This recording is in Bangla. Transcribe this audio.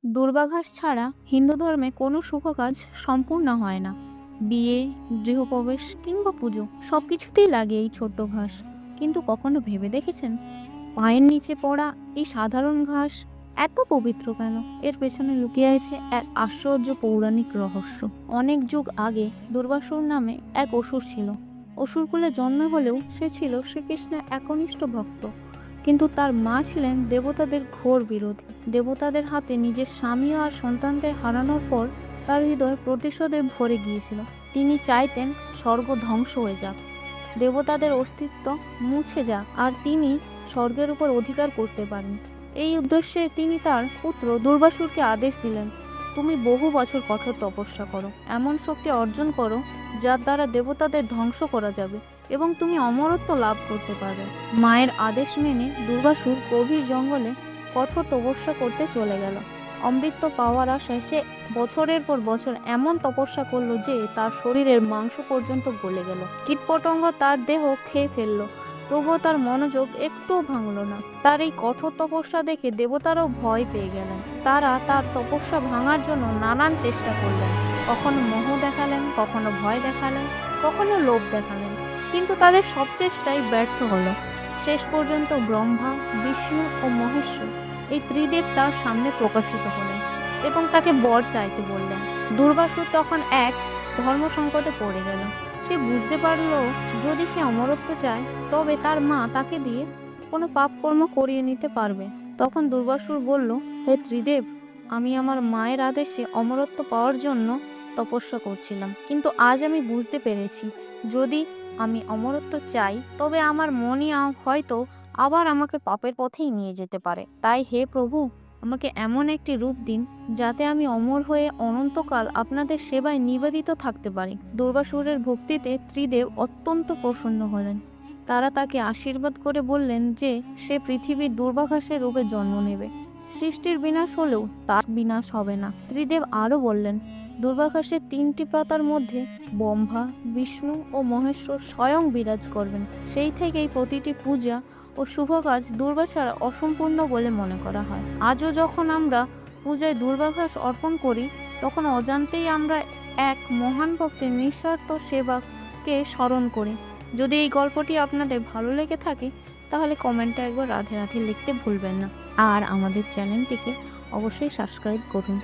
দুর্বাঘাস ছাড়া হিন্দু ধর্মে কোনো শুভ কাজ সম্পূর্ণ হয় না। বিয়ে, গৃহপ্রবেশ কিংবা পুজো সবকিছুতেই লাগে এই ছোট্ট ঘাস। কিন্তু কখনো ভেবে দেখেছেন পায়ের নিচে পড়া এই সাধারণ ঘাস এত পবিত্র কেন? এর পেছনে লুকিয়ে আছে এক আশ্চর্য পৌরাণিক রহস্য। অনেক যুগ আগে দুর্বাসুর নামে এক অসুর ছিল। অসুরকুলে জন্ম হলেও সে ছিল শ্রীকৃষ্ণের একনিষ্ঠ ভক্ত। কিন্তু তার মা ছিলেন দেবতাদের ঘোর বিরোধী। দেবতাদের হাতে নিজের স্বামী আর সন্তানদের হারানোর পর তার হৃদয় প্রতিশোধে ভরে গিয়েছিল। তিনি চাইতেন স্বর্গ ধ্বংস হয়ে যাক, দেবতাদের অস্তিত্ব মুছে যাক, আর তিনি স্বর্গের উপর অধিকার করতে পারেন। এই উদ্দেশ্যে তিনি তার পুত্র দুর্বাসুরকে আদেশ দিলেন, তুমি বহু বছর কঠোর তপস্যা করো, এমন শক্তি অর্জন করো যার দ্বারা দেবতাদের ধ্বংস করা যাবে এবং তুমি অমরত্ব লাভ করতে পারবে। মায়ের আদেশ মেনে দুর্বাসুর গভীর জঙ্গলে কঠোর তপস্যা করতে চলে গেল। অমৃত পাওয়ার আশায় সে বছরের পর বছর এমন তপস্যা করলো যে তার শরীরের মাংস পর্যন্ত গলে গেল। কীটপতঙ্গ তার দেহ খেয়ে ফেললো, তবুও তার মনোযোগ একটুও ভাঙল না। তার এই কঠোর তপস্যা দেখে দেবতারাও ভয় পেয়ে গেলেন। তারা তার তপস্যা ভাঙার জন্য নানান চেষ্টা করলেন। কখনো মোহ দেখালেন, কখনো ভয় দেখালেন, কখনো লোভ দেখালেন, কিন্তু তাদের সব চেষ্টাই ব্যর্থ হলো। শেষ পর্যন্ত ব্রহ্মা, বিষ্ণু ও মহেশ্বর এই ত্রিদেব তার সামনে প্রকাশিত হলেন এবং তাকে বর চাইতে বললেন। দুর্বাসুর তখন এক ধর্ম সংকটে পড়ে গেল। সে বুঝতে পারলো যদি সে অমরত্ব চায় তবে তার মা তাকে দিয়ে কোনো পাপ কর্ম করিয়ে নিতে পারবে। তখন দুর্বাসুর বলল, হে ত্রিদেব, আমি আমার মায়ের আদেশে অমরত্ব পাওয়ার জন্য তপস্যা করছিলাম, কিন্তু আজ আমি বুঝতে পেরেছি যদি আমি অমরত্ব চাই তবে আমার মনই হয়তো আবার আমাকে পাপের পথেই নিয়ে যেতে পারে। তাই হে প্রভু, আমাকে এমন একটি রূপ দিন যাতে আমি অমর হয়ে অনন্তকাল আপনাদের সেবায় নিবেদিত থাকতে পারি। দুর্বাসুরের ভক্তিতে ত্রিদেব অত্যন্ত প্রসন্ন হলেন। তারা তাকে আশীর্বাদ করে বললেন যে সে পৃথিবীর দুর্বাঘাসের রূপে জন্ম নেবে। সৃষ্টির বিনাশ হলেও তার বিনাশ হবে না। ত্রিদেব আরও বললেন, দুর্বাঘাসের 3টি পাতার মধ্যে ব্রহ্মা, বিষ্ণু ও মহেশ্বর স্বয়ং বিরাজ করবেন। সেই থেকেই প্রতিটি পূজা ও শুভ কাজ দুর্বা ছাড়া অসম্পূর্ণ বলে মনে করা হয়। আজও যখন আমরা পূজায় দুর্বাঘাস অর্পণ করি, তখন অজান্তেই আমরা এক মহান ভক্তের নিঃস্বার্থ সেবাকে স্মরণ করি। যদি এই গল্পটি আপনাদের ভালো লেগে থাকে তাহলে কমেন্টে একবার রাধে রাধে লিখতে ভুলবেন না, আর আমাদের চ্যানেলটিকে অবশ্যই সাবস্ক্রাইব করুন।